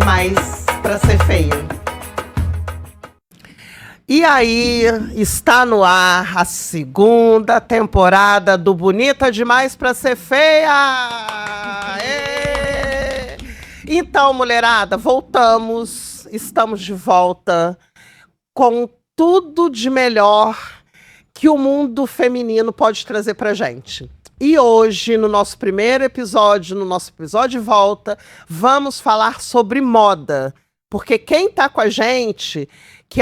demais pra ser feia. E aí, está no ar a segunda temporada do Bonita Demais pra Ser Feia! Ê! Então, mulherada, voltamos, estamos de volta com tudo de melhor que o mundo feminino pode trazer pra gente. E hoje, no nosso primeiro episódio, no nosso episódio de volta, vamos falar sobre moda. Porque quem tá com a gente, que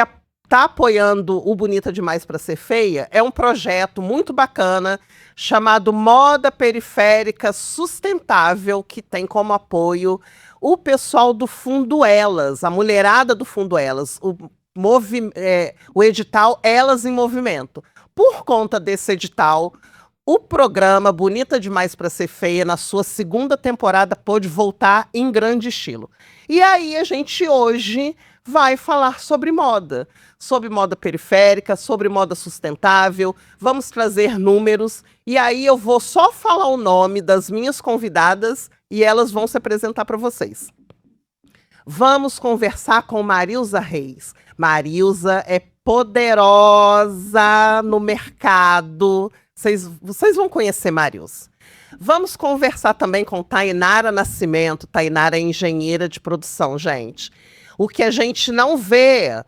tá apoiando o Bonita Demais pra Ser Feia, é um projeto muito bacana chamado Moda Periférica Sustentável, que tem como apoio o pessoal do Fundo Elas, a mulherada do Fundo Elas, o edital Elas em Movimento. Por conta desse edital, o programa Bonita Demais pra Ser Feia, na sua segunda temporada, pôde voltar em grande estilo. E aí a gente hoje vai falar sobre moda periférica, sobre moda sustentável, vamos trazer números, e aí eu vou só falar o nome das minhas convidadas e elas vão se apresentar para vocês. Vamos conversar com Marilza Reis. Marilza é poderosa no mercado. Vocês vão conhecer Marilza. Vamos conversar também com Tainara Nascimento. Tainara é engenheira de produção, gente. O que a gente não vê,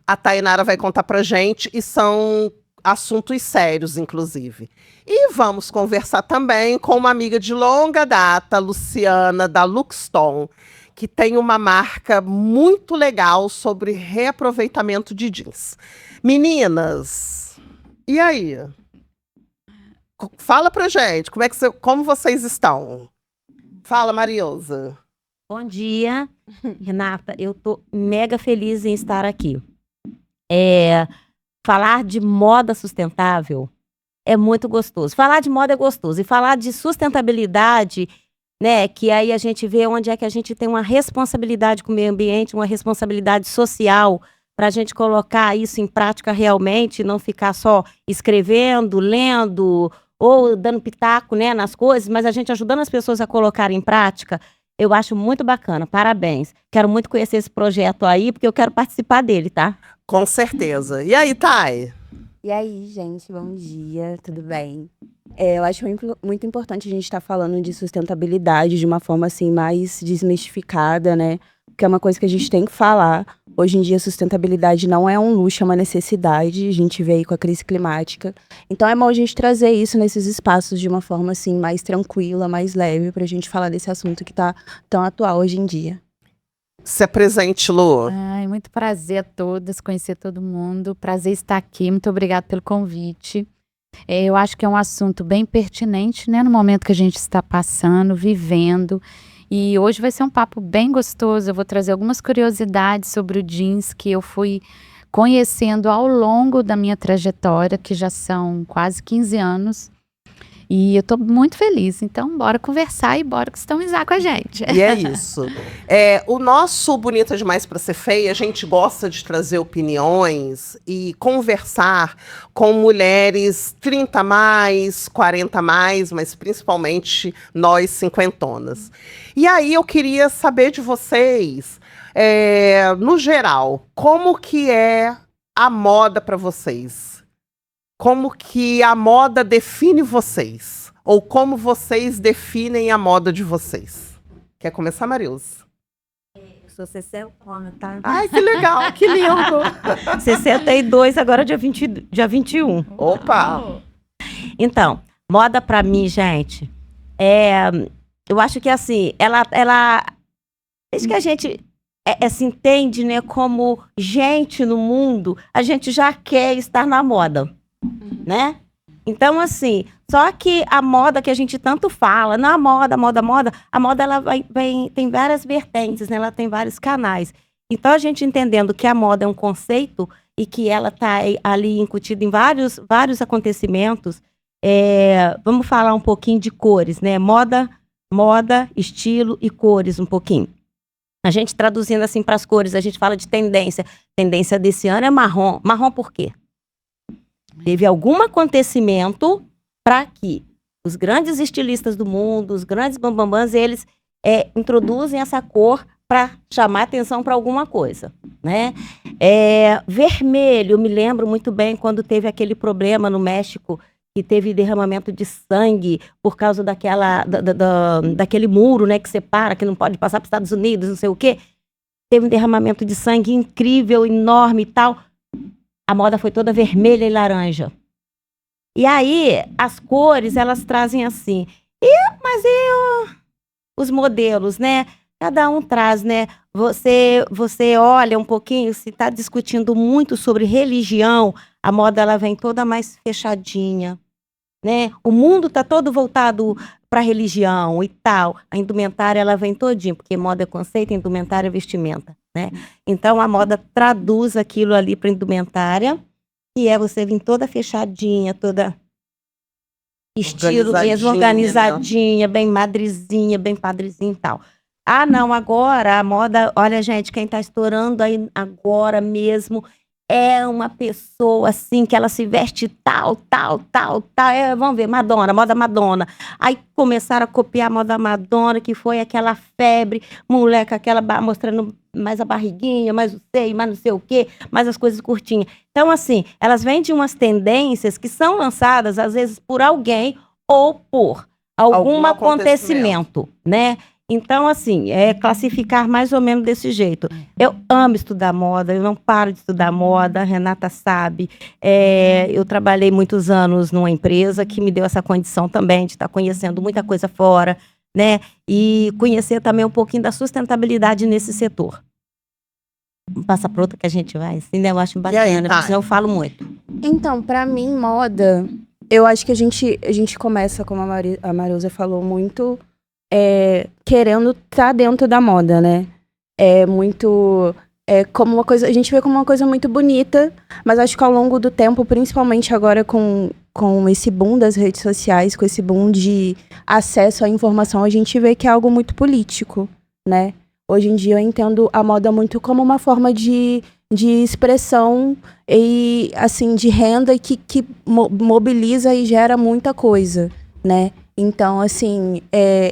a Tainara vai contar pra gente, e são assuntos sérios, inclusive. E vamos conversar também com uma amiga de longa data, Luciana, da Luxton, que tem uma marca muito legal sobre reaproveitamento de jeans. Meninas, e aí? Fala pra gente, como vocês estão? Fala, Marilza. Bom dia, Renata. Eu tô mega feliz em estar aqui. Falar de moda sustentável é muito gostoso. Falar de moda é gostoso. E falar de sustentabilidade, né, que aí a gente vê onde é que a gente tem uma responsabilidade com o meio ambiente, uma responsabilidade social, para a gente colocar isso em prática realmente, não ficar só escrevendo, lendo ou dando pitaco, né, nas coisas, mas a gente ajudando as pessoas a colocar em prática. Eu acho muito bacana, parabéns. Quero muito conhecer esse projeto aí, porque eu quero participar dele, tá? Com certeza. E aí, Thay? E aí, gente, bom dia, tudo bem? Eu acho muito importante a gente estar falando de sustentabilidade de uma forma assim mais desmistificada, né? Porque é uma coisa que a gente tem que falar. Hoje em dia, sustentabilidade não é um luxo, é uma necessidade. A gente vê aí com a crise climática. Então é bom a gente trazer isso nesses espaços de uma forma assim mais tranquila, mais leve, pra gente falar desse assunto que tá tão atual hoje em dia. Se apresente, Lu. Ai, muito prazer a todas, conhecer todo mundo. Prazer estar aqui. Muito obrigada pelo convite. Eu acho que é um assunto bem pertinente, né, no momento que a gente está passando, vivendo. E hoje vai ser um papo bem gostoso. Eu vou trazer algumas curiosidades sobre o jeans que eu fui conhecendo ao longo da minha trajetória, que já são quase 15 anos. E eu tô muito feliz. Então, bora conversar e bora customizar com a gente. E é isso. O nosso Bonita Demais pra Ser Feia, a gente gosta de trazer opiniões e conversar com mulheres 30 mais, 40 mais, mas principalmente nós cinquentonas. E aí eu queria saber de vocês, no geral, como que é a moda para vocês? Como que a moda define vocês? Ou como vocês definem a moda de vocês? Quer começar, Marilza? Eu sou 60, tá? Ai, que legal, que lindo! 62, agora dia 21. Opa! Então, moda pra mim, gente, eu acho que assim, ela desde que a gente se entende, né, como gente no mundo, a gente já quer estar na moda. Né? Então, assim, só que a moda que a gente tanto fala, não a moda, a moda ela tem várias vertentes, né? Ela tem vários canais. Então, a gente entendendo que a moda é um conceito e que ela está ali incutida em vários acontecimentos, vamos falar um pouquinho de cores, né? Moda, estilo e cores um pouquinho. A gente traduzindo assim para as cores, a gente fala de tendência. Tendência desse ano é marrom. Marrom por quê? Teve algum acontecimento para que os grandes estilistas do mundo, os grandes bambambãs, eles introduzem essa cor para chamar atenção para alguma coisa, né? Vermelho, eu me lembro muito bem quando teve aquele problema no México, que teve derramamento de sangue por causa daquele muro, né, que separa, que não pode passar para os Estados Unidos, não sei o quê. Teve um derramamento de sangue incrível, enorme e tal. A moda foi toda vermelha e laranja. E aí, as cores, elas trazem assim. Mas os modelos, né? Cada um traz, né? Você olha um pouquinho, se está discutindo muito sobre religião, a moda ela vem toda mais fechadinha, né? O mundo está todo voltado para religião e tal. A indumentária ela vem todinha, porque moda é conceito, indumentária é vestimenta, né? Então a moda traduz aquilo ali para indumentária, que é você vir toda fechadinha, toda estilo mesmo, organizadinha, bem madrezinha, bem padrezinha e tal. Ah, não, agora a moda, olha, gente, quem tá estourando aí agora mesmo é uma pessoa assim, que ela se veste tal. Vamos ver, Madonna, moda Madonna. Aí começaram a copiar a moda Madonna, que foi aquela febre, moleque, aquela mostrando mais a barriguinha, mais o seio, mais não sei o quê, mais as coisas curtinhas. Então, assim, elas vêm de umas tendências que são lançadas, às vezes, por alguém ou por algum acontecimento, né? Então, assim, classificar mais ou menos desse jeito. Eu amo estudar moda, eu não paro de estudar moda, a Renata sabe. Eu trabalhei muitos anos numa empresa que me deu essa condição também de estar conhecendo muita coisa fora, né? E conhecer também um pouquinho da sustentabilidade nesse setor. Passa para outra que a gente vai, assim, né? Eu acho bacana, porque senão eu falo muito. Então, para mim, moda, eu acho que a gente começa, como a Marusa falou, muito... querendo estar dentro da moda, né? Como uma coisa, a gente vê como uma coisa muito bonita, mas acho que ao longo do tempo, principalmente agora com esse boom das redes sociais, com esse boom de acesso à informação, a gente vê que é algo muito político, né? Hoje em dia eu entendo a moda muito como uma forma de expressão e, assim, de renda que mobiliza e gera muita coisa, né? Então, assim,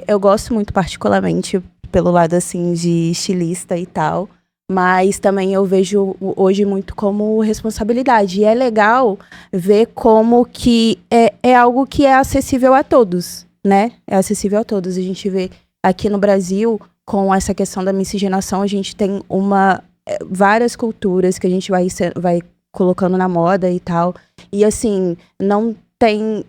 eu gosto muito particularmente pelo lado, assim, de estilista e tal, mas também eu vejo hoje muito como responsabilidade. E é legal ver como que é algo que é acessível a todos, né? É acessível a todos. A gente vê aqui no Brasil, com essa questão da miscigenação, a gente tem várias culturas que a gente vai colocando na moda e tal. E, assim, não tem...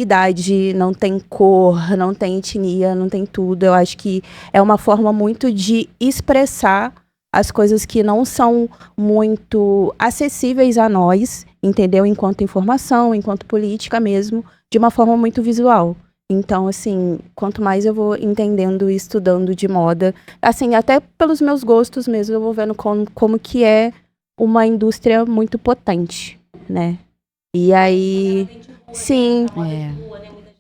idade, não tem cor, não tem etnia, não tem tudo. Eu acho que é uma forma muito de expressar as coisas que não são muito acessíveis a nós, entendeu? Enquanto informação, enquanto política mesmo, de uma forma muito visual. Então, assim, quanto mais eu vou entendendo e estudando de moda, assim, até pelos meus gostos mesmo, eu vou vendo como que é uma indústria muito potente, né? E aí... Sim,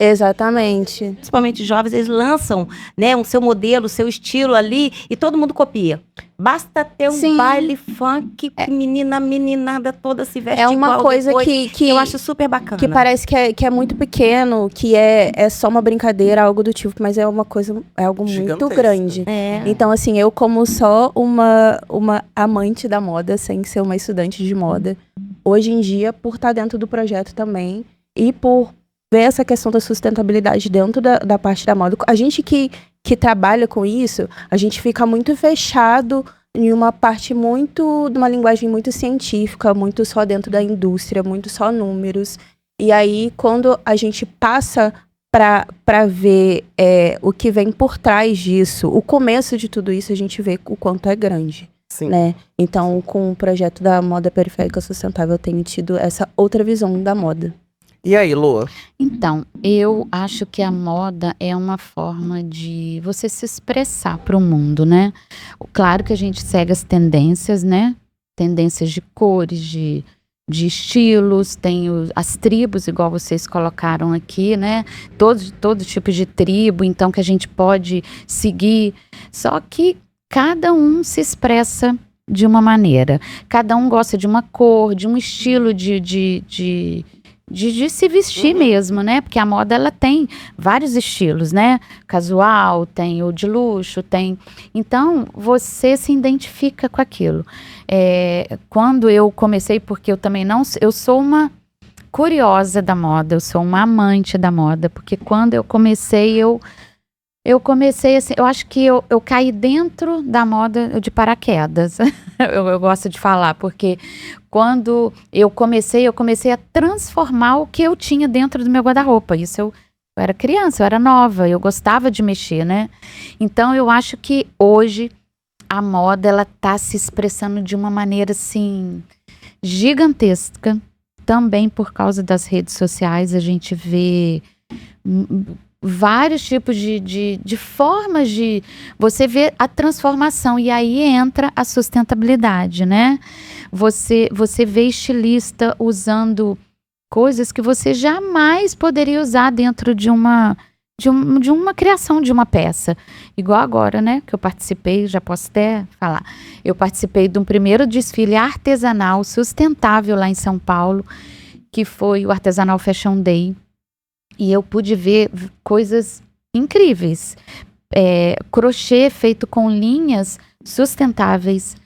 exatamente. Principalmente jovens, eles lançam, né, o seu modelo, o seu estilo ali e todo mundo copia. Basta ter um baile funk, meninada toda se veste igual. É uma coisa que eu acho super bacana. Que parece que é muito pequeno, que é só uma brincadeira, algo do tipo, mas é uma coisa, é algo muito grande. Então, assim, eu como só uma amante da moda, sem ser uma estudante de moda, hoje em dia, por estar dentro do projeto também, e por ver essa questão da sustentabilidade dentro da parte da moda. A gente que trabalha com isso, a gente fica muito fechado em uma parte muito, de uma linguagem muito científica, muito só dentro da indústria, muito só números. E aí, quando a gente passa para ver o que vem por trás disso, o começo de tudo isso, a gente vê o quanto é grande. Sim. Né? Então, com o projeto da moda periférica sustentável, eu tenho tido essa outra visão da moda. E aí, Lua? Então, eu acho que a moda é uma forma de você se expressar para o mundo, né? Claro que a gente segue as tendências, né? Tendências de cores, de estilos, tem as tribos, igual vocês colocaram aqui, né? Todo tipo de tribo, então, que a gente pode seguir. Só que cada um se expressa de uma maneira. Cada um gosta de uma cor, de um estilo de de se vestir mesmo, né? Porque a moda, ela tem vários estilos, né? Casual, tem o de luxo, tem... Então, você se identifica com aquilo. Quando eu comecei, porque eu também não... Eu sou uma curiosa da moda, eu sou uma amante da moda, porque quando eu comecei, eu comecei assim, eu acho que eu caí dentro da moda de paraquedas. eu gosto de falar, porque quando eu comecei a transformar o que eu tinha dentro do meu guarda-roupa. Isso eu era criança, eu era nova, eu gostava de mexer, né? Então eu acho que hoje a moda, ela tá se expressando de uma maneira assim gigantesca, também por causa das redes sociais. A gente vê vários tipos de formas de você ver a transformação, e aí entra a sustentabilidade, né? Você vê estilista usando coisas que você jamais poderia usar dentro de uma criação de uma peça. Igual agora, né? Que eu participei, já posso até falar. Eu participei de um primeiro desfile artesanal sustentável lá em São Paulo, que foi o Artesanal Fashion Day. E eu pude ver coisas incríveis. Crochê feito com linhas sustentáveis.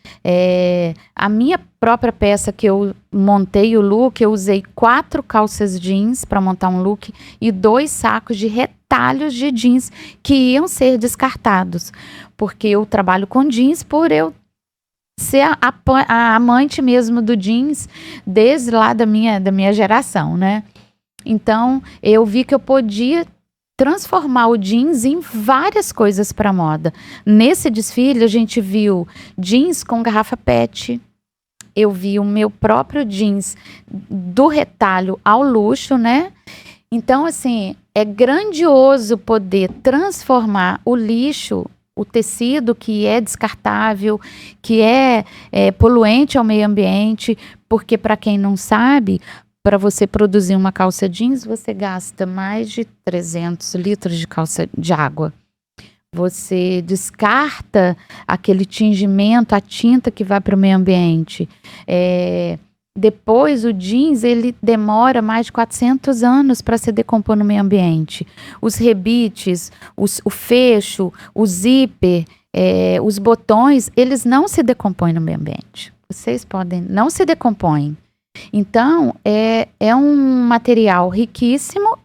A minha própria peça que eu montei o look, eu usei 4 calças jeans para montar um look e 2 sacos de retalhos de jeans que iam ser descartados. Porque eu trabalho com jeans por eu ser a amante mesmo do jeans desde lá da minha geração, né? Então, eu vi que eu podia transformar o jeans em várias coisas para moda. Nesse desfile, a gente viu jeans com garrafa PET. Eu vi o meu próprio jeans do retalho ao luxo, né? Então, assim, é grandioso poder transformar o lixo, o tecido que é descartável, que é poluente ao meio ambiente, porque, para quem não sabe, para você produzir uma calça jeans, você gasta mais de 300 litros de água. Você descarta aquele tingimento, a tinta que vai para o meio ambiente. Depois, o jeans, ele demora mais de 400 anos para se decompor no meio ambiente. Os rebites, o fecho, o zíper, os botões, eles não se decompõem no meio ambiente. Não se decompõem. Então, é um material riquíssimo,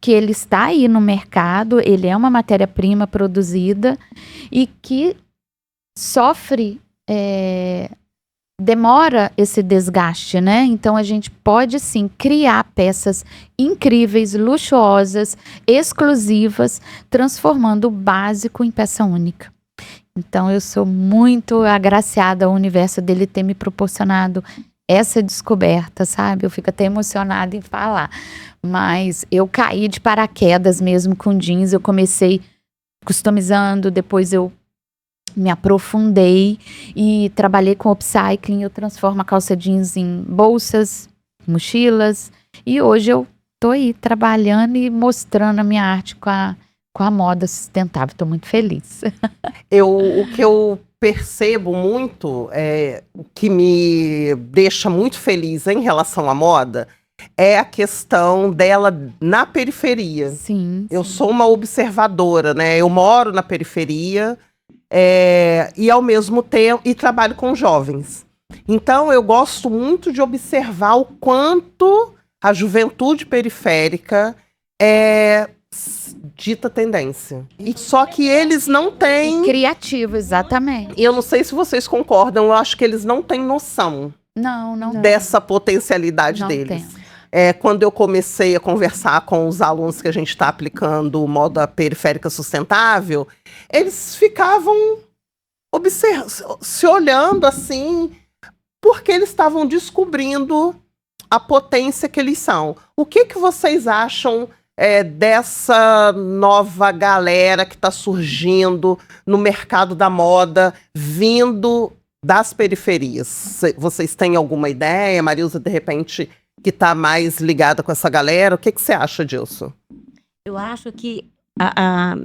que ele está aí no mercado, ele é uma matéria-prima produzida e que sofre, demora esse desgaste, né? Então, a gente pode, sim, criar peças incríveis, luxuosas, exclusivas, transformando o básico em peça única. Então, eu sou muito agraciada ao universo dele ter me proporcionado essa descoberta, sabe? Eu fico até emocionada em falar. Mas eu caí de paraquedas mesmo com jeans. Eu comecei customizando, depois eu me aprofundei e trabalhei com upcycling. Eu transformo a calça jeans em bolsas, mochilas. E hoje eu tô aí trabalhando e mostrando a minha arte com a moda sustentável. Estou muito feliz. O que eu percebo muito, o que me deixa muito feliz em relação à moda, é a questão dela na periferia. Sim. Eu sou uma observadora, né? Eu moro na periferia e ao mesmo tempo trabalho com jovens. Então eu gosto muito de observar o quanto a juventude periférica dita tendência. Só que eles não têm... Criativo, exatamente. Eu não sei se vocês concordam, eu acho que eles não têm noção dessa potencialidade deles. Quando eu comecei a conversar com os alunos que a gente está aplicando moda periférica sustentável, eles ficavam se olhando assim, porque eles estavam descobrindo a potência que eles são. O que vocês acham dessa nova galera que está surgindo no mercado da moda, vindo das periferias? Vocês têm alguma ideia? Marilza, de repente, que está mais ligada com essa galera, o que você acha disso? Eu acho que a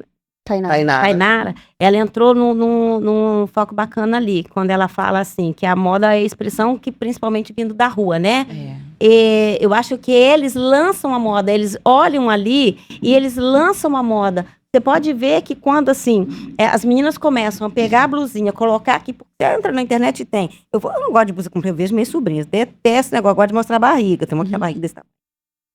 Tainara, Tainara, ela entrou num foco bacana ali, quando ela fala assim, que a moda é a expressão que principalmente vindo da rua, né? eu acho que eles lançam a moda, eles olham ali e eles lançam a moda. Você pode ver que quando, assim, as meninas começam a pegar a blusinha, colocar aqui, porque você entra na internet e tem. Eu não gosto de blusa comprida, eu vejo minhas sobrinhas, detesto esse negócio, gosto de mostrar a barriga, tem uma barriga desse tamanho.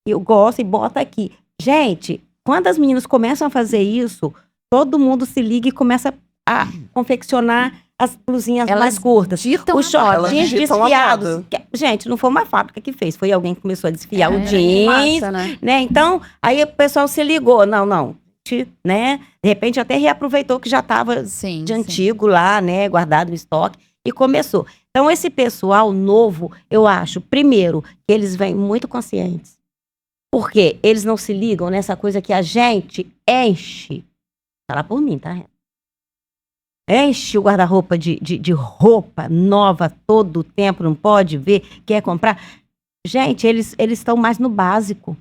Eu gosto e bota aqui. Gente, quando as meninas começam a fazer isso, todo mundo se liga e começa a confeccionar as blusinhas mais curtas. Ditam Os a moda, shortinhos né? Ditam a desfiados. moda. Gente, não foi uma fábrica que fez, foi alguém que começou a desfiar o Que jeans, massa, né? né? Então, aí o pessoal se ligou, não, né? De repente até reaproveitou que já estava Sim, de sim. antigo lá, né? Guardado no estoque e começou. Então, esse pessoal novo, eu acho, primeiro, que eles vêm muito conscientes. Porque eles não se ligam nessa coisa que a gente enche. Fala por mim, tá? Enche o guarda-roupa de roupa nova todo o tempo, não pode ver, quer comprar. Gente, eles estão mais no básico.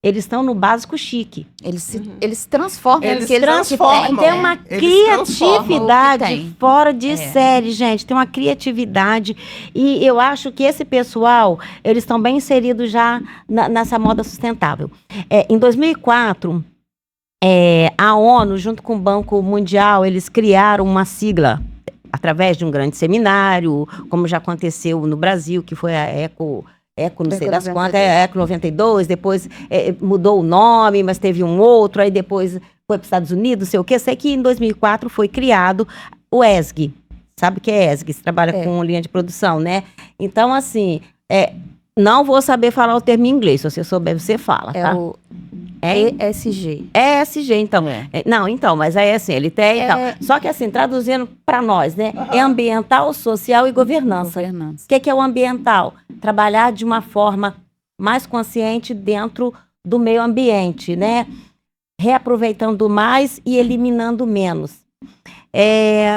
Eles estão no básico chique. Eles transformam Eles aquilo que transformam. Tem uma Eles transformam criatividade o que tem. fora de série, gente. Tem uma criatividade. E eu acho que esse pessoal, eles estão bem inseridos já nessa moda sustentável. Em 2004, a ONU, junto com o Banco Mundial, eles criaram uma sigla através de um grande seminário, como já aconteceu no Brasil, que foi a Eco não sei das quantas, Eco 92, depois mudou o nome, mas teve um outro, aí depois foi para os Estados Unidos, não sei o quê. Sei que em 2004 foi criado o ESG. Sabe o que é ESG? Você trabalha com linha de produção, né? Então, assim, não vou saber falar o termo em inglês, se você souber, você fala, É tá? o ESG. ESG, então. Não, então, mas aí assim, ele tem e tal. Só que assim, traduzindo para nós, né? É ambiental, social e governança. O que é o ambiental? Trabalhar de uma forma mais consciente dentro do meio ambiente, né? Reaproveitando mais e eliminando menos.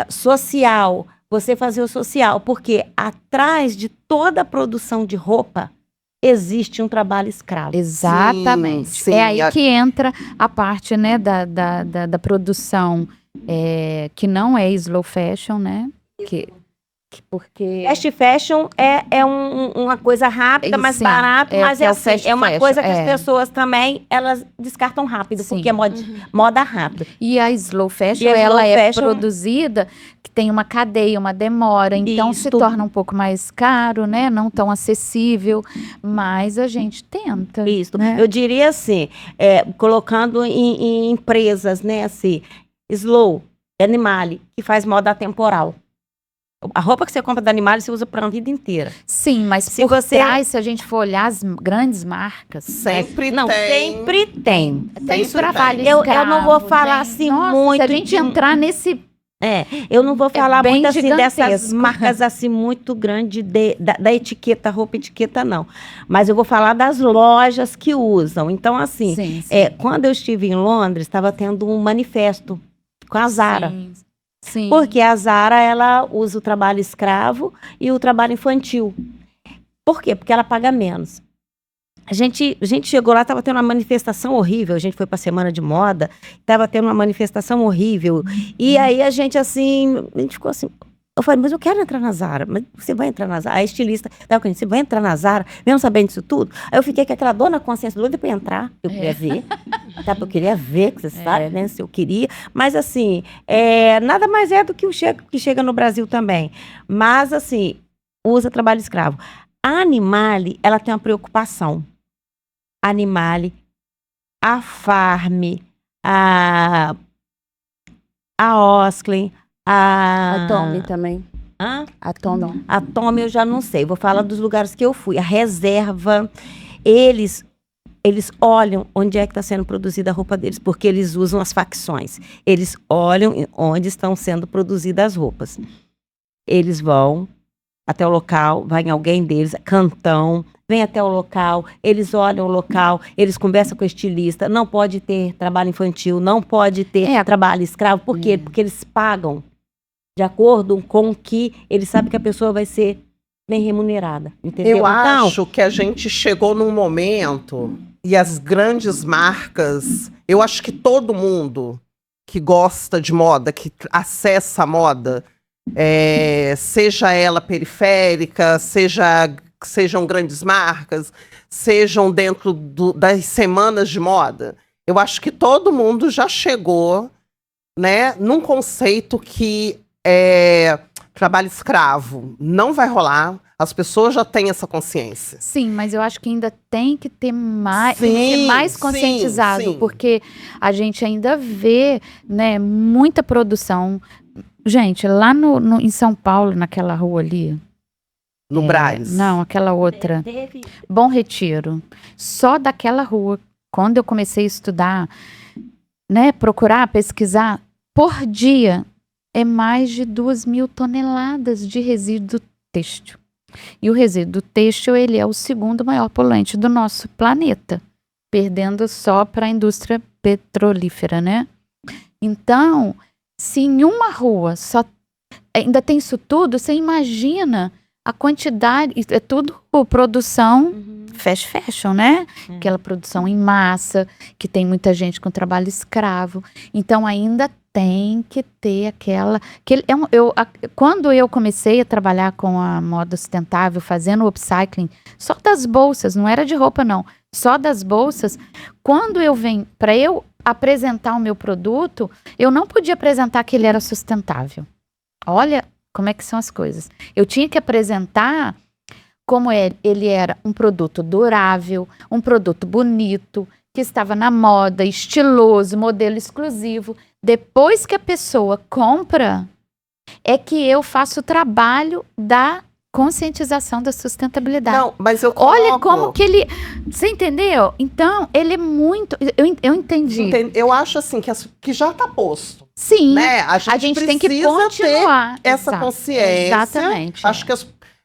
Social, você fazer o social, porque atrás de toda a produção de roupa existe um trabalho escravo. Exatamente. Sim, É aí que entra a parte, né, da produção que não é slow fashion, né? Porque Fast fashion é uma coisa rápida, mais Sim, barata, mas que é o assim, fast é uma fashion, coisa que as pessoas também, elas descartam rápido, Sim. porque é moda rápida. E a slow fashion, E a ela slow é fashion- produzida, que tem uma cadeia, uma demora, então Isso. se torna um pouco mais caro, né? Não tão acessível, mas a gente tenta. Isso. Né? Eu diria assim, colocando em empresas, né, assim, Slow, Animale, que faz moda atemporal. A roupa que você compra da Animale, você usa para a vida inteira. Sim, mas Se por você- trás, se a gente for olhar as grandes marcas, Sempre Não, tem. sempre tem. tem Sempre trabalho tem. Eu escravo, não vou falar tem- assim Nossa, muito se a gente de- entrar nesse... Eu não vou falar bem muito assim dessas gigantesco. marcas assim muito grandes da etiqueta, roupa etiqueta não. Mas eu vou falar das lojas que usam. Então assim, Sim, sim. quando eu estive em Londres, estava tendo um manifesto com a Zara. Sim. Porque a Zara, ela usa o trabalho escravo e o trabalho infantil. Por quê? Porque ela paga menos. A gente chegou lá, estava tendo uma manifestação horrível. A gente foi para a Semana de Moda, estava tendo uma manifestação horrível. E aí a gente ficou assim. Eu falei, mas eu quero entrar na Zara. Mas você vai entrar na Zara? A estilista, você vai entrar na Zara, mesmo sabendo disso tudo? Aí eu fiquei com aquela dor na consciência, doida para entrar. Eu queria ver. Tá? Eu queria ver, que você sabe, né? Se eu queria. Mas assim, nada mais é do que que chega no Brasil também. Mas assim, usa trabalho escravo. A Animale, ela tem uma preocupação. A Animale, a Farm, a Osklen, A Tommy também. Hã? A Tommy. A Tommy eu já não sei. Vou falar dos lugares que eu fui. A Reserva, eles olham onde é que está sendo produzida a roupa deles, porque eles usam as facções. Eles olham onde estão sendo produzidas as roupas. Eles vão até o local, vai em alguém deles, Cantão, vem até o local, eles olham o local, eles conversam com o estilista, não pode ter trabalho infantil, não pode ter trabalho escravo. Por quê? Porque eles pagam de acordo com o que eles sabem que a pessoa vai ser bem remunerada, entendeu? Eu Então, acho que a gente chegou num momento e as grandes marcas, eu acho que todo mundo que gosta de moda, que acessa a moda, seja ela periférica, seja que sejam grandes marcas, sejam dentro das semanas de moda. Eu acho que todo mundo já chegou, né, num conceito que trabalho escravo não vai rolar. As pessoas já têm essa consciência. Sim, mas eu acho que ainda tem que ter mais, tem que Sim, ser mais sim, conscientizado, sim. porque a gente ainda vê, né, muita produção. Gente, lá em São Paulo, naquela rua ali. No Brás. Não, aquela outra. Bom Retiro. Só daquela rua, quando eu comecei a estudar, né, procurar, pesquisar, por dia é mais de 2.000 toneladas de resíduo têxtil. E o resíduo têxtil, ele é o segundo maior poluente do nosso planeta, perdendo só para a indústria petrolífera, né? Então, se em uma rua só ainda tem isso tudo, você imagina a quantidade, é tudo produção fast fashion, né? Aquela produção em massa, que tem muita gente com trabalho escravo. Então, ainda tem que ter aquela... quando eu comecei a trabalhar com a moda sustentável, fazendo o upcycling, só das bolsas, não era de roupa não, só das bolsas, quando eu venho, para eu apresentar o meu produto, eu não podia apresentar que ele era sustentável. Olha como é que são as coisas. Eu tinha que apresentar como ele era um produto durável, um produto bonito, que estava na moda, estiloso, modelo exclusivo. Depois que a pessoa compra, é que eu faço o trabalho da conscientização da sustentabilidade. Não, mas eu Olha como que ele... Você entendeu? Então, ele é muito... Eu entendi. Eu acho assim, que já está posto. Sim, Né? a gente tem que precisa continuar. ter essa Exato. consciência. Exatamente.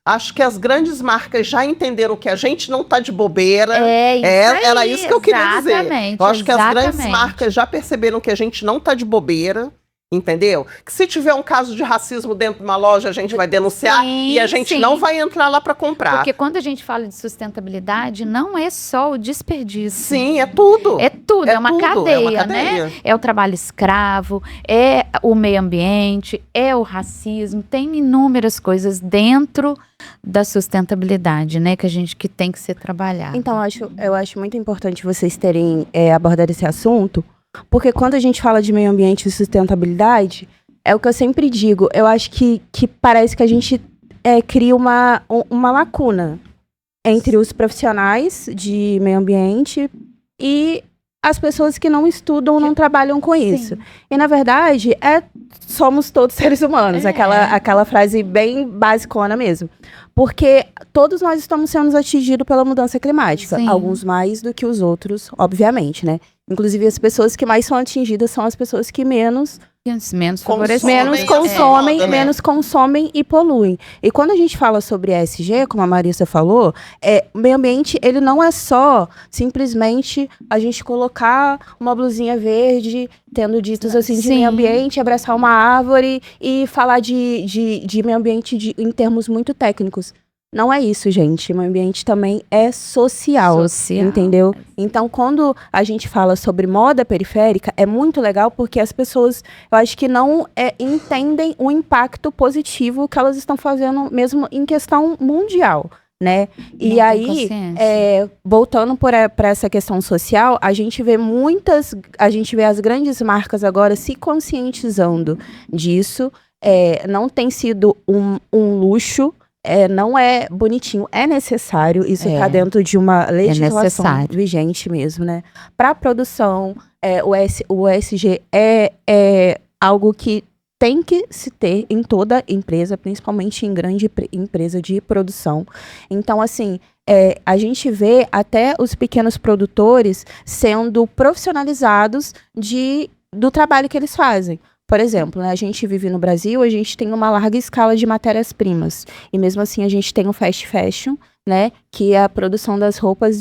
Acho que as grandes marcas já entenderam que a gente não está de bobeira. Era isso que eu queria dizer. Exatamente. Eu acho que as grandes exatamente. marcas já perceberam que a gente não está de bobeira. Entendeu? Que se tiver um caso de racismo dentro de uma loja, a gente vai denunciar e a gente não vai entrar lá para comprar. Porque quando a gente fala de sustentabilidade, não é só o desperdício. Sim, é tudo. É tudo, é uma cadeia, cadeia. né? É o trabalho escravo, é o meio ambiente, é o racismo, tem inúmeras coisas dentro da sustentabilidade, né? Que tem que ser trabalhada. Então, eu acho muito importante vocês terem abordado esse assunto, porque quando a gente fala de meio ambiente e sustentabilidade, é o que eu sempre digo, eu acho que parece que a gente cria uma lacuna entre os profissionais de meio ambiente e as pessoas que não estudam, não trabalham com isso. Sim. E, na verdade, somos todos seres humanos, aquela frase bem basicona mesmo. Porque todos nós estamos sendo atingidos pela mudança climática. Sim. Alguns mais do que os outros, obviamente, né? Inclusive, as pessoas que mais são atingidas são as pessoas que menos consomem e poluem. E quando a gente fala sobre ESG, como a Marissa falou, meio ambiente, ele não é só simplesmente a gente colocar uma blusinha verde, tendo ditos assim de meio ambiente, abraçar uma árvore e falar de meio ambiente em termos muito técnicos. Não é isso, gente. Meio ambiente também é social, entendeu? Então, quando a gente fala sobre moda periférica, é muito legal porque as pessoas, eu acho que não entendem o impacto positivo que elas estão fazendo mesmo em questão mundial, né? E aí, voltando para essa questão social, a gente vê as grandes marcas agora se conscientizando disso. Não tem sido um luxo. Não é bonitinho, é necessário. Isso está dentro de uma legislação vigente mesmo, né? Para a produção, o ESG é algo que tem que se ter em toda empresa, principalmente em grande empresa de produção. Então, assim, a gente vê até os pequenos produtores sendo profissionalizados do trabalho que eles fazem. Por exemplo, né, a gente vive no Brasil, a gente tem uma larga escala de matérias-primas. E mesmo assim a gente tem o fast fashion, né, que é a produção das roupas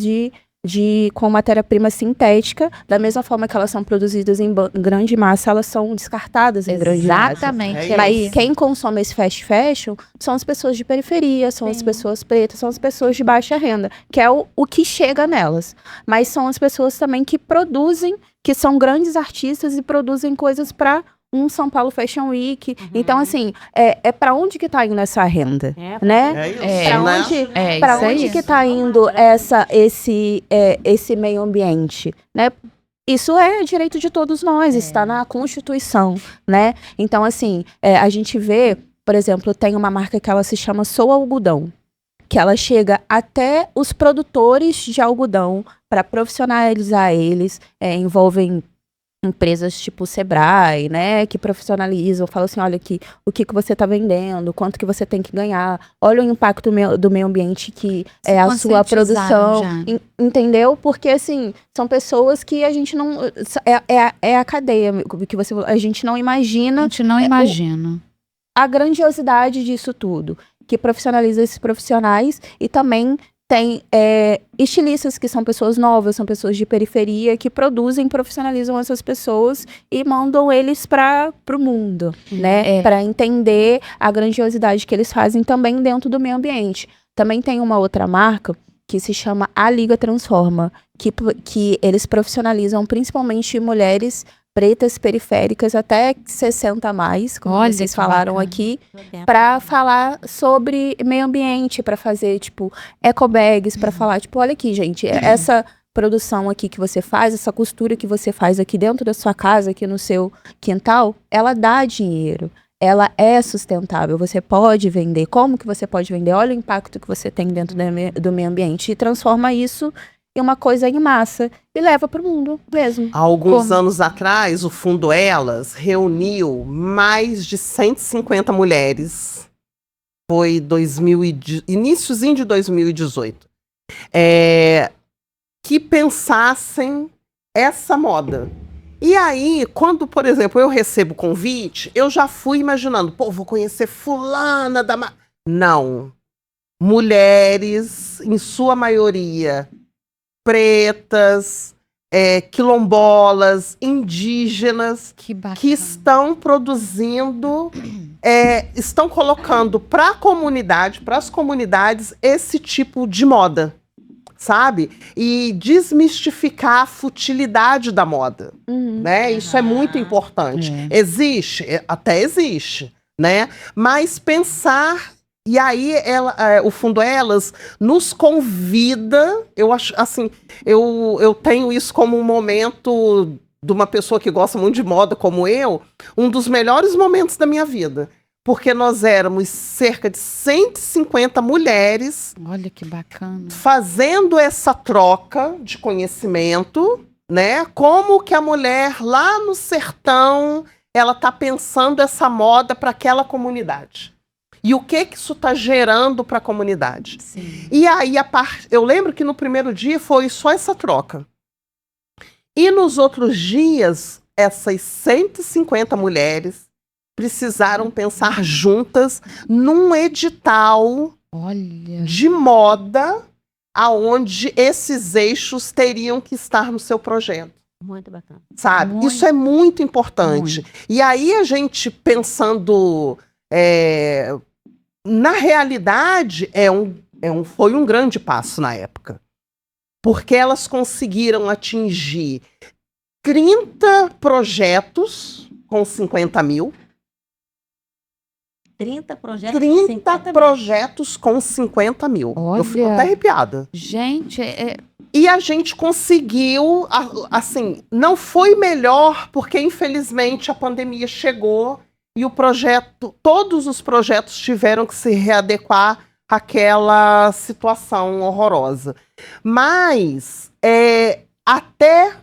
com matéria-prima sintética. Da mesma forma que elas são produzidas em grande massa, elas são descartadas em grande massa. Exatamente. Mas quem consome esse fast fashion são as pessoas de periferia, são as pessoas pretas, são as pessoas de baixa renda, que é o que chega nelas. Mas são as pessoas também que produzem, que são grandes artistas e produzem coisas para um São Paulo Fashion Week. Então, assim, é para onde que tá indo essa renda, né? É isso, Pra né? onde, É pra isso aí. onde que tá indo esse meio ambiente, né? Isso é direito de todos nós, está na Constituição, né? Então, assim, a gente vê, por exemplo, tem uma marca que ela se chama Sou Algodão, que ela chega até os produtores de algodão para profissionalizar eles, envolvem empresas tipo o Sebrae, né, que profissionalizam, falam assim, olha aqui, o que você está vendendo, quanto que você tem que ganhar, olha o impacto do meio ambiente que é a sua produção, entendeu? Porque, assim, são pessoas que a gente não... É a cadeia que a gente não imagina... A gente não imagina. A grandiosidade disso tudo, que profissionaliza esses profissionais e também tem estilistas que são pessoas novas, são pessoas de periferia que produzem, profissionalizam essas pessoas e mandam eles para o mundo, né? Para entender a grandiosidade que eles fazem também dentro do meio ambiente. Também tem uma outra marca que se chama A Liga Transforma, que eles profissionalizam principalmente mulheres pretas, periféricas, até 60 a mais, como Olha, vocês que falaram bacana. aqui, para falar sobre meio ambiente, para fazer, tipo, ecobags, para falar, tipo, olha aqui, gente, essa produção aqui que você faz, essa costura que você faz aqui dentro da sua casa, aqui no seu quintal, ela dá dinheiro. Ela é sustentável, você pode vender. Como que você pode vender? Olha o impacto que você tem dentro do meio ambiente e transforma isso em uma coisa em massa e leva para o mundo mesmo. Há alguns anos atrás, o Fundo Elas reuniu mais de 150 mulheres. Foi iníciozinho de 2018. Que pensassem essa moda. E aí, quando, por exemplo, eu recebo convite, eu já fui imaginando, pô, vou conhecer fulana da... Não. Mulheres, em sua maioria, pretas, quilombolas, indígenas, que estão produzindo, estão colocando para as comunidades, esse tipo de moda, sabe? E desmistificar a futilidade da moda, né? Isso é muito importante. Existe, até existe, né? Mas pensar... E aí, o Fundo Elas nos convida, eu acho, assim, eu tenho isso como um momento de uma pessoa que gosta muito de moda como eu, um dos melhores momentos da minha vida. Porque nós éramos cerca de 150 mulheres. Olha que bacana. Fazendo essa troca de conhecimento, né? Como que a mulher lá no sertão, ela tá pensando essa moda para aquela comunidade. E o que isso está gerando para a comunidade. Sim. E aí, eu lembro que no primeiro dia foi só essa troca. E nos outros dias, essas 150 mulheres precisaram pensar juntas num edital de moda aonde esses eixos teriam que estar no seu projeto. Muito bacana. Sabe? Isso é muito importante. E aí a gente pensando... na realidade, foi um grande passo na época. Porque elas conseguiram atingir 30 projetos com 50 mil. 30 projetos 30 projetos com 50 mil. Olha. Eu fico até arrepiada. Gente, E a gente conseguiu, assim, não foi melhor porque, infelizmente, a pandemia chegou e todos os projetos tiveram que se readequar àquela situação horrorosa. Mas, até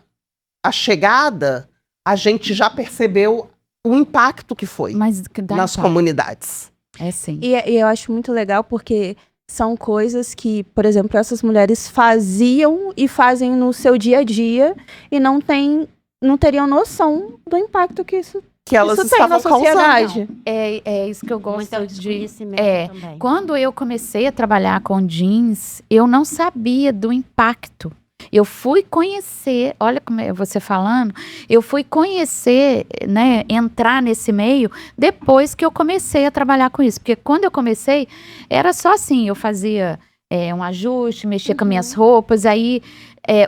a chegada, a gente já percebeu o impacto que foi nas comunidades. É sim. E eu acho muito legal porque são coisas que, por exemplo, essas mulheres faziam e fazem no seu dia a dia e não teriam noção do impacto que isso elas tem na estavam sociedade. causando. É isso que eu gosto Muito de... desconhecimento também. Quando eu comecei a trabalhar com jeans, eu não sabia do impacto. Eu fui conhecer, olha como é você falando, eu fui conhecer, né, entrar nesse meio depois que eu comecei a trabalhar com isso. Porque quando eu comecei, era só assim, eu fazia um ajuste, mexia com minhas roupas, aí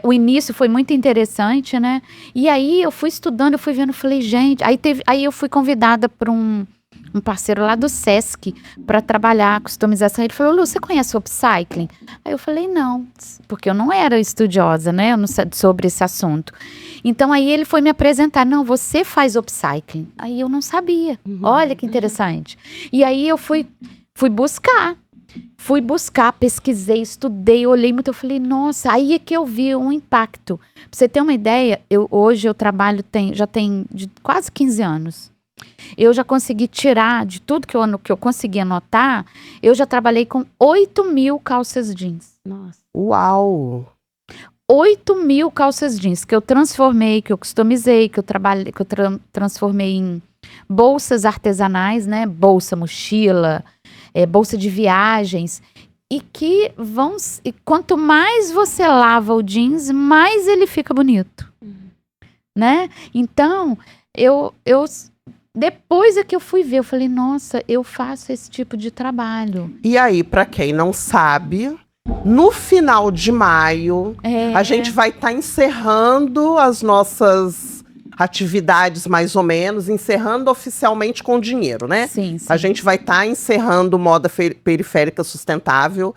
o início foi muito interessante, né? E aí eu fui estudando, eu fui vendo, falei, gente, aí eu fui convidada por um parceiro lá do Sesc para trabalhar a customização. Ele falou, Lu, você conhece o upcycling? Aí eu falei, não, porque eu não era estudiosa, né, sobre esse assunto. Então aí ele foi me apresentar, não, você faz upcycling. Aí eu não sabia, olha que interessante. E aí eu fui buscar, pesquisei, estudei, olhei muito, eu falei, nossa, aí é que eu vi um impacto. Pra você ter uma ideia, hoje eu trabalho, já tem quase 15 anos. Eu já consegui tirar de tudo que eu consegui anotar, eu já trabalhei com 8.000 calças jeans. Nossa. Uau! 8.000 calças jeans que eu transformei, que eu customizei, que eu transformei em bolsas artesanais, né? Bolsa, mochila, bolsa de viagens. E quanto mais você lava o jeans, mais ele fica bonito. Né? Então, depois é que eu fui ver, eu falei, nossa, eu faço esse tipo de trabalho. E aí, pra quem não sabe, no final de maio, a gente vai estar encerrando as nossas atividades, mais ou menos, encerrando oficialmente com dinheiro, né? Sim, sim. A gente vai estar encerrando Moda Periférica Sustentável.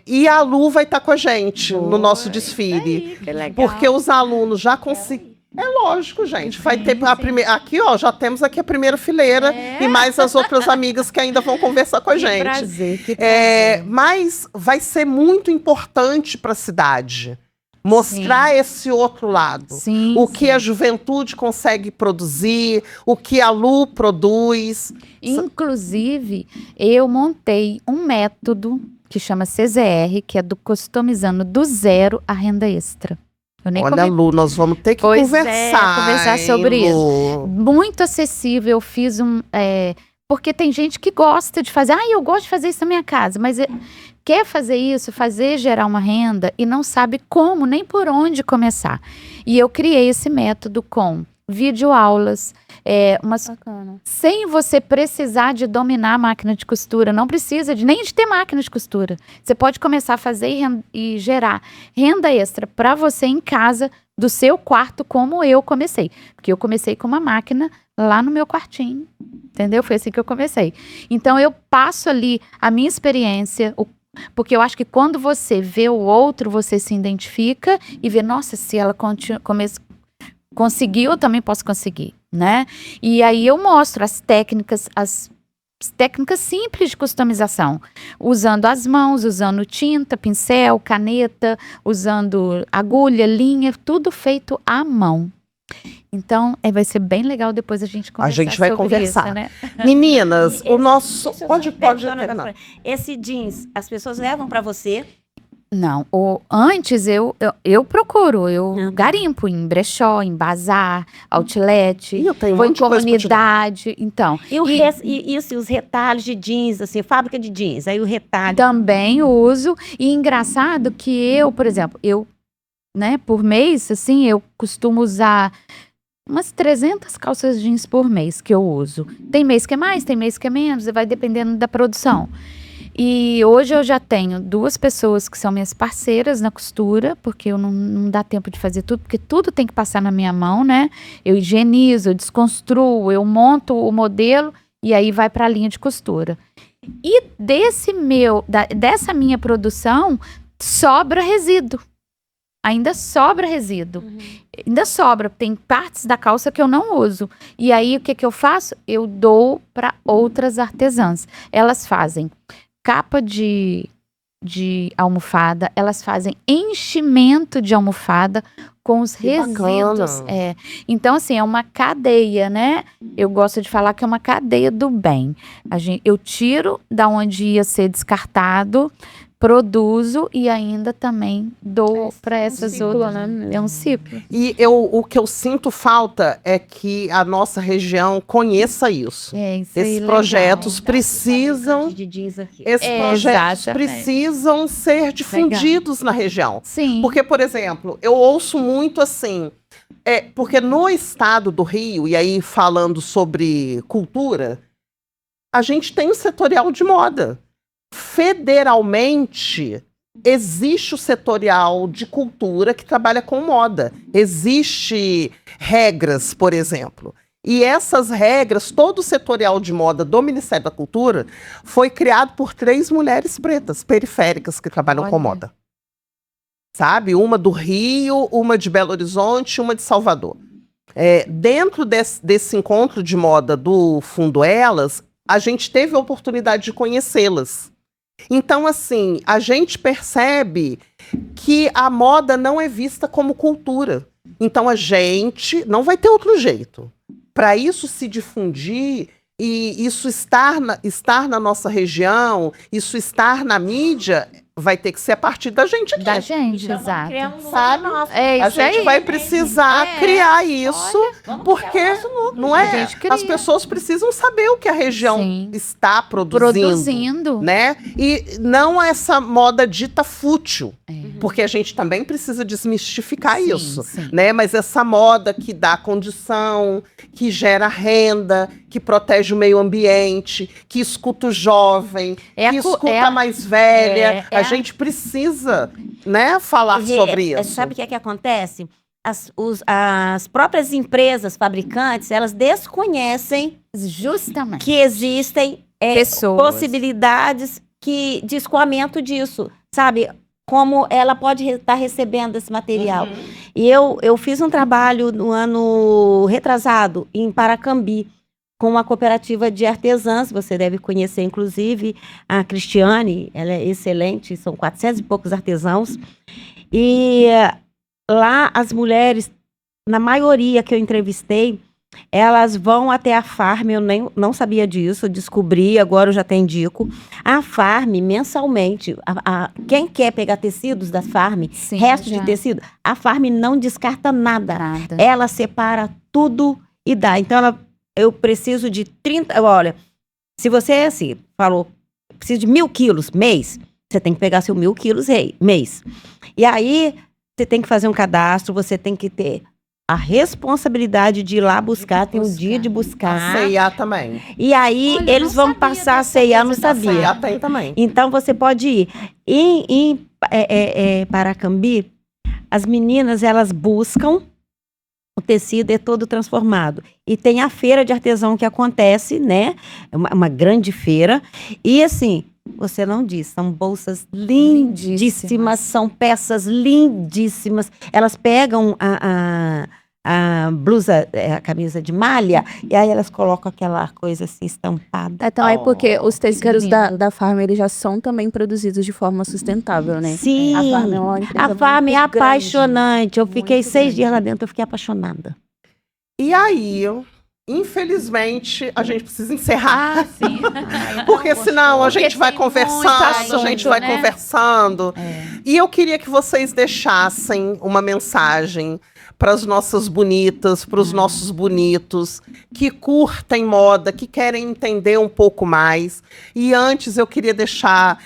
E a Lu vai estar com a gente no nosso desfile. Que legal. Porque os alunos já conseguiram. É lógico, gente. Vai ter a primeira. Aqui, ó, já temos aqui a primeira fileira e mais as outras amigas que ainda vão conversar com a gente. Que prazer. Mas vai ser muito importante para a cidade mostrar esse outro lado. Sim, o que a juventude consegue produzir, o que a Lu produz. Inclusive, eu montei um método que chama CZR, que é do Customizando do Zero a Renda Extra. Olha, Lu, nós vamos ter que conversar sobre hein, isso. Muito acessível, eu fiz porque tem gente que gosta de fazer, eu gosto de fazer isso na minha casa, mas quer fazer isso, gerar uma renda e não sabe como, nem por onde começar. E eu criei esse método com videoaulas, sem você precisar de dominar a máquina de costura, não precisa nem de ter máquina de costura. Você pode começar a fazer e gerar renda extra para você em casa, do seu quarto, como eu comecei. Porque eu comecei com uma máquina lá no meu quartinho, entendeu? Foi assim que eu comecei. Então eu passo ali a minha experiência, porque eu acho que quando você vê o outro, você se identifica e vê, nossa, se ela conseguiu, eu também posso conseguir, né? E aí eu mostro as técnicas simples de customização, usando as mãos, usando tinta, pincel, caneta, usando agulha, linha, tudo feito à mão. Então, vai ser bem legal depois a gente conversar. A gente vai sobre conversar. Isso, né? Meninas, o nosso... Pode. Esse jeans, as pessoas levam para você? Não, antes eu procuro, eu garimpo em brechó, em bazar, outlet, eu tenho vou em um monte de coisa pra te dar. comunidade, então. E os retalhos de jeans, assim, fábrica de jeans, aí o retalho. Também uso, e engraçado que eu, por exemplo, né, por mês, assim, eu costumo usar umas 300 calças jeans por mês que eu uso. Tem mês que é mais, tem mês que é menos, vai dependendo da produção. E hoje eu já tenho 2 pessoas que são minhas parceiras na costura, porque eu não dá tempo de fazer tudo, porque tudo tem que passar na minha mão, né? Eu higienizo, eu desconstruo, eu monto o modelo e aí vai para a linha de costura. E dessa minha produção, sobra resíduo. Ainda sobra resíduo. Ainda sobra. Tem partes da calça que eu não uso. E aí, o que eu faço? Eu dou para outras artesãs. Elas fazem capa de almofada, elas fazem enchimento de almofada com os resíduos. Então, assim, é uma cadeia, né? Eu gosto de falar que é uma cadeia do bem. Eu tiro da onde ia ser descartado, produzo e ainda também dou para essas outras. Né? É um ciclo. E o que eu sinto falta é que a nossa região conheça isso. Esses projetos precisam. Precisam ser difundidos na região. Sim. Porque, por exemplo, eu ouço muito assim. Porque no estado do Rio, e aí falando sobre cultura, a gente tem o setorial de moda. federalmente, existe o setorial de cultura que trabalha com moda. Existe regras, por exemplo. E essas regras, todo o setorial de moda do Ministério da Cultura foi criado por 3 mulheres pretas, periféricas, que trabalham com Olha. moda. Sabe? Uma do Rio, uma de Belo Horizonte, uma de Salvador. Dentro desse encontro de moda do Fundo Elas, a gente teve a oportunidade de conhecê-las. Então, assim, a gente percebe que a moda não é vista como cultura. Então, a gente não vai ter outro jeito. Para isso se difundir e isso estar na nossa região, isso estar na mídia, vai ter que ser a partir da gente aqui. Da gente, Então, vamos exato. criar um novo Sabe? nosso. É A isso gente aí. vai precisar criar isso, Vamos porque criar o nosso núcleo. não A é? gente cria. As pessoas precisam saber o que a região Sim. está Produzindo. né? E não essa moda dita fútil, É. porque a gente também precisa desmistificar Sim, isso, sim. né? Mas essa moda que dá condição, que gera renda, que protege o meio ambiente, que escuta o jovem, É que a cu- escuta é a a- mais velha. é A a- gente precisa, né, falar sobre isso. Sabe o que é que acontece? As próprias empresas fabricantes, elas desconhecem Justamente. que existem Pessoas. possibilidades de escoamento disso, sabe? Como ela pode estar recebendo esse material. Uhum. E eu fiz um trabalho no ano retrasado, em Paracambi, com uma cooperativa de artesãs, você deve conhecer, inclusive, a Cristiane, ela é excelente, são 400 e poucos artesãos. E lá as mulheres, na maioria que eu entrevistei, elas vão até a farm, eu não sabia disso, eu descobri, agora eu já te indico. A farm, mensalmente, quem quer pegar tecidos da farm, Sim, restos já. de tecido, a farm não descarta nada. Nada. Ela separa tudo e dá. Então, eu preciso de 30... Olha, se você, assim, falou, preciso de 1.000 quilos mês, você tem que pegar seu 1.000 quilos mês. E aí, você tem que fazer um cadastro, você tem que ter a responsabilidade de ir lá buscar, tem um dia de A buscar. C&A também. E aí, Olha, eu eles não vão sabia passar a dessa C&A, não coisa da A C&A sabia. tem também. Então, você pode ir. Em Paracambi, as meninas, elas buscam, o tecido é todo transformado. E tem a feira de artesão que acontece, né? É uma grande feira. E assim, você não diz, são bolsas lindíssimas, são peças lindíssimas. Elas pegam a blusa, a camisa de malha, e aí elas colocam aquela coisa assim estampada. Então é porque os tecidos lindo. da Farm, eles já são também produzidos de forma sustentável, né? Sim, A Farm é uma empresa a Farm é muito grande. apaixonante. Eu fiquei muito 6 dias grande. lá dentro, eu fiquei apaixonada. E aí, infelizmente, a gente precisa encerrar. Ah, sim. Porque senão a Porque gente vai tem muito conversando, a assunto, gente vai né? conversando. E eu queria que vocês deixassem uma mensagem para as nossas bonitas, para os nossos bonitos, que curtem moda, que querem entender um pouco mais. E antes eu queria deixar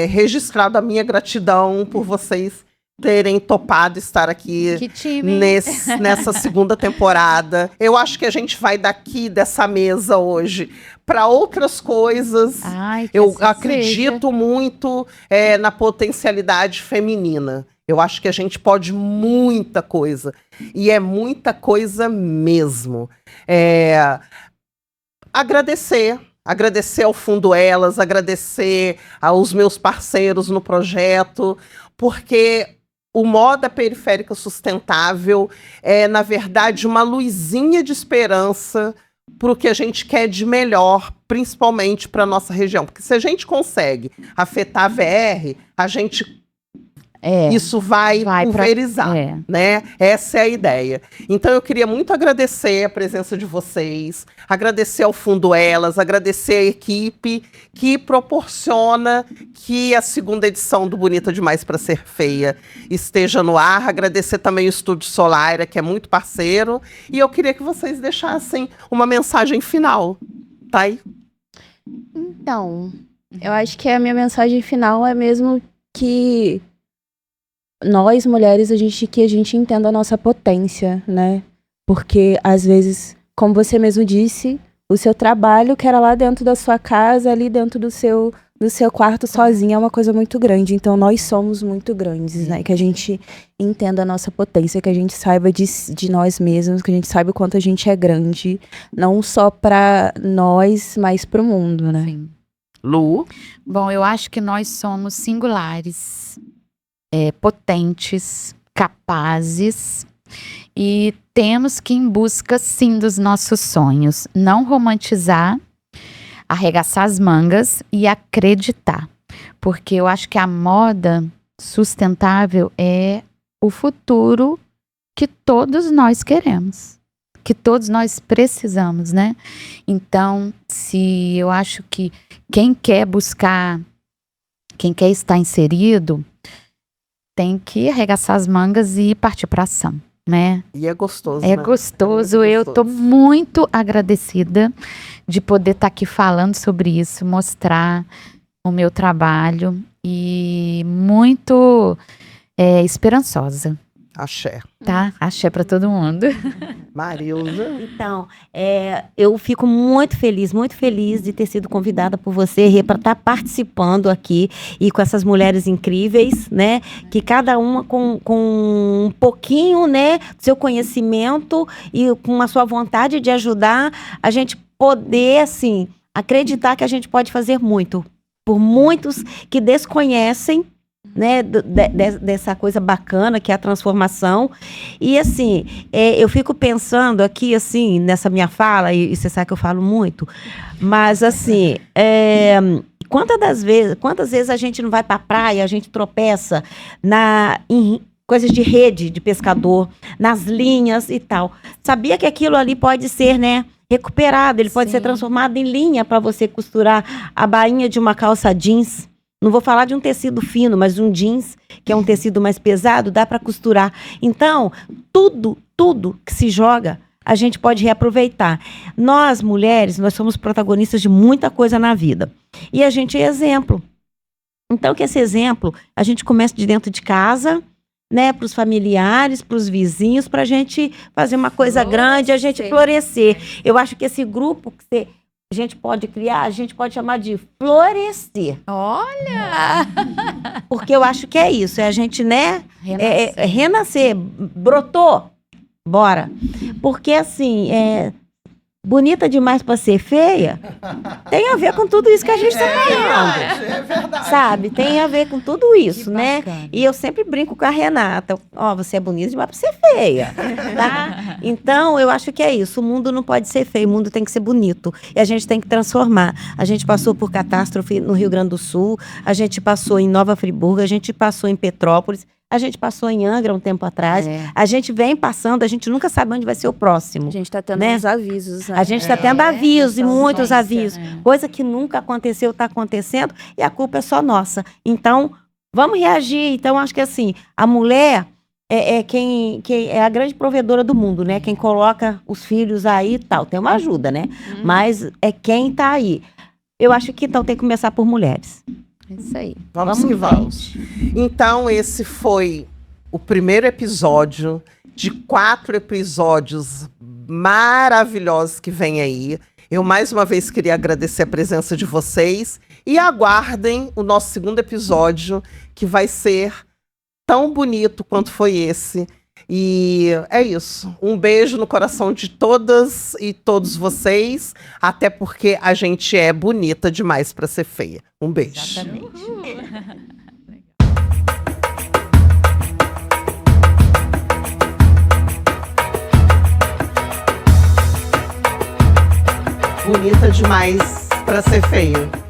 registrado a minha gratidão por vocês terem topado estar aqui Que time. nessa segunda temporada. Eu acho que a gente vai daqui dessa mesa hoje para outras coisas. Ai, que Eu assim acredito muito na potencialidade feminina. Eu acho que a gente pode muita coisa. E é muita coisa mesmo. Agradecer ao Fundo Elas, agradecer aos meus parceiros no projeto, porque o Moda Periférica Sustentável é, na verdade, uma luzinha de esperança para o que a gente quer de melhor, principalmente para a nossa região. Porque se a gente consegue afetar a VR, a gente isso vai pulverizar, né? Essa é a ideia. Então eu queria muito agradecer a presença de vocês, agradecer ao Fundo Elas, agradecer a equipe que proporciona que a segunda edição do Bonita Demais para Ser Feia esteja no ar, agradecer também o Estúdio Solaira, que é muito parceiro, e eu queria que vocês deixassem uma mensagem final, tá aí? Então, eu acho que a minha mensagem final é mesmo que nós, mulheres, a gente entenda a nossa potência, né? Porque, às vezes, como você mesmo disse, o seu trabalho, que era lá dentro da sua casa, ali dentro do seu quarto sozinha, é uma coisa muito grande. Então, nós somos muito grandes, né? Que a gente entenda a nossa potência, que a gente saiba de nós mesmos, que a gente saiba o quanto a gente é grande, não só para nós, mas para o mundo, né? Sim. Lu? Bom, eu acho que nós somos singulares, potentes, capazes e temos que ir em busca, sim, dos nossos sonhos. Não romantizar, arregaçar as mangas e acreditar. Porque eu acho que a moda sustentável é o futuro que todos nós queremos, que todos nós precisamos, né? Então, se eu acho que quem quer buscar, quem quer estar inserido, tem que arregaçar as mangas e partir para ação, né? E é gostoso, É né? gostoso. É muito Eu tô gostoso. muito agradecida de poder estar aqui falando sobre isso, mostrar o meu trabalho e muito esperançosa, Axé. tá? Axé para todo mundo. Marilza? Então, eu fico muito feliz de ter sido convidada por você, Rê, para estar participando aqui e com essas mulheres incríveis, né? Que cada uma com um pouquinho, né, do seu conhecimento e com a sua vontade de ajudar, a gente poder, assim, acreditar que a gente pode fazer muito. Por muitos que desconhecem, né, dessa coisa bacana que é a transformação. E assim, eu fico pensando aqui, assim, nessa minha fala, e você sabe que eu falo muito, mas assim, quantas vezes a gente não vai para a praia, a gente tropeça em coisas de rede de pescador, nas linhas e tal. Sabia que aquilo ali pode ser, né, recuperado, ele pode ser transformado em linha para você costurar a bainha de uma calça jeans. Não vou falar de um tecido fino, mas um jeans, que é um tecido mais pesado, dá para costurar. Então, tudo que se joga, a gente pode reaproveitar. Nós, mulheres, nós somos protagonistas de muita coisa na vida. E a gente é exemplo. Então, que esse exemplo, a gente começa de dentro de casa, né, para os familiares, para os vizinhos, para a gente fazer uma coisa grande, a gente florescer. Eu acho que esse grupo que a gente pode criar, a gente pode chamar de florescer. Olha! Porque eu acho que é isso, é a gente, né, renascer, brotou, bora. Porque assim, bonita demais para ser feia, tem a ver com tudo isso que a gente está falando. É verdade. Sabe? Tem a ver com tudo isso, Que né? bacana. E eu sempre brinco com a Renata. Ó, você é bonita demais pra ser feia, tá? Então, eu acho que é isso. O mundo não pode ser feio, o mundo tem que ser bonito. E a gente tem que transformar. A gente passou por catástrofe no Rio Grande do Sul, a gente passou em Nova Friburgo, a gente passou em Petrópolis, a gente passou em Angra um tempo atrás. A gente vem passando, a gente nunca sabe onde vai ser o próximo. A gente tá tendo Né? uns avisos, né? A gente está tendo avisos, e muitos avisos. É. Coisa que nunca aconteceu, está acontecendo, e a culpa é só nossa. Então, vamos reagir. Então, acho que assim, a mulher quem é a grande provedora do mundo, né? Quem coloca os filhos aí e tal. Tem uma ajuda, né? Mas é quem está aí. Eu acho que então tem que começar por mulheres. Isso aí. Vamos que vamos. Então, esse foi o primeiro episódio de 4 episódios maravilhosos que vem aí. Eu, mais uma vez, queria agradecer a presença de vocês e aguardem o nosso segundo episódio, que vai ser tão bonito quanto foi esse. E é isso. Um beijo no coração de todas e todos vocês, até porque a gente é bonita demais para ser feia. Um beijo. Exatamente. Bonita demais para ser feia.